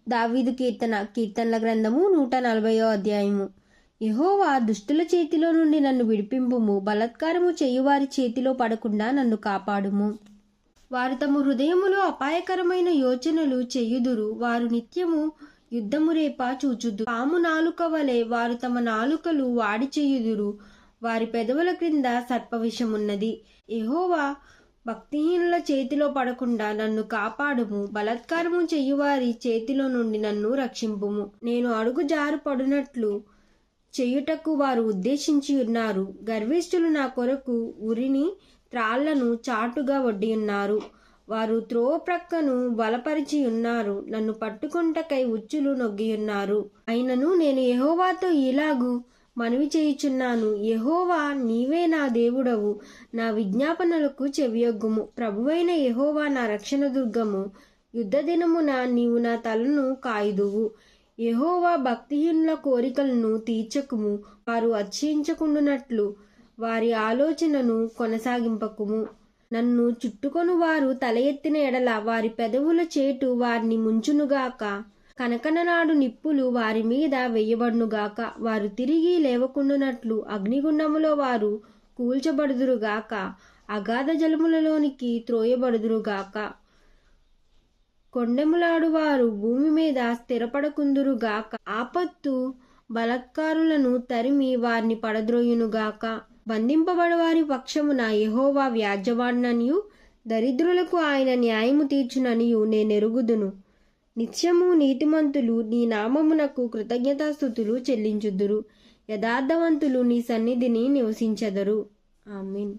దావీదు కీర్తనల గ్రంథము 140వ అధ్యాయము. యెహోవా, దుష్టుల చేతిలో నుండి నన్ను విడిపింపుము, బలాత్కారము చేయువారి చేతిలో పడకుండా నన్ను కాపాడుము. వారు తమ హృదయములో అపాయకరమైన యోచనలు చేయుదురు, వారు నిత్యము యుద్ధము రేప చూచుదురు. పాము నాలుక వలె వారు తమ నాలుకలు వాడి చేయుదురు, వారి పెదవుల క్రింద సర్పవిషమున్నది. యెహోవా, భక్తిహీనుల చేతిలో పడకుండా నన్ను కాపాడుము, బలాత్కారము చెయ్యువారి చేతిలో నుండి నన్ను రక్షింపుము. నేను అడుగు జారు పడునట్లు చేయుటకు వారు ఉద్దేశించి ఉన్నారు. గర్విష్ఠులు నా కొరకు ఉరిని త్రాళ్లను చాటుగా వడ్డియున్నారు. వారు త్రోవ ప్రక్కను బలపరిచి ఉన్నారు, నన్ను పట్టుకొంటకై ఉచ్చులు నొగ్గియున్నారు. అయినను నేను యెహోవాతో ఇలాగు మనవి చేయుచున్నాను, యెహోవా, నీవే నా దేవుడవు, నా విజ్ఞాపనలకు చెవియొగ్గుము. ప్రభువైన యెహోవా నా రక్షణ దుర్గము, యుద్ధ దినమున నీవు నా తలను కాయుదువు. యెహోవా, భక్తిహీనుల కోరికలను తీర్చకుము, వారు అతిశయించకుండునట్లు వారి ఆలోచనను కొనసాగింపకుము. నన్ను చుట్టుకొను వారు తల ఎత్తిన ఎడల వారి పెదవుల చేటు వారిని ముంచునుగాక. కనకననాడు నిప్పులు వారి మీద వేయబడునుగాక. వారు తిరిగి లేవకుండునట్లు అగ్నిగుండములో వారు కూల్చబడుదురుగాక, అగాధ జలములలోనికి త్రోయబడుదురుగాక. కొండెములాడు వారు భూమి మీద స్థిరపడకుందురుగాక. ఆపత్తు బలాత్కారులను తరిమి వారిని పడద్రోయునుగాక. బంధింపబడవారి పక్షమున యెహోవా వ్యాజ్యవాడుననియు, దరిద్రులకు ఆయన న్యాయము తీర్చుననియు నేనెరుగుదును. నిత్యము నీతిమంతులు నీ నామమునకు కృతజ్ఞతాస్తుతులు చెల్లించుదురు, యథార్థవంతులు నీ సన్నిధిని నివసించెదరు. ఆమేన్.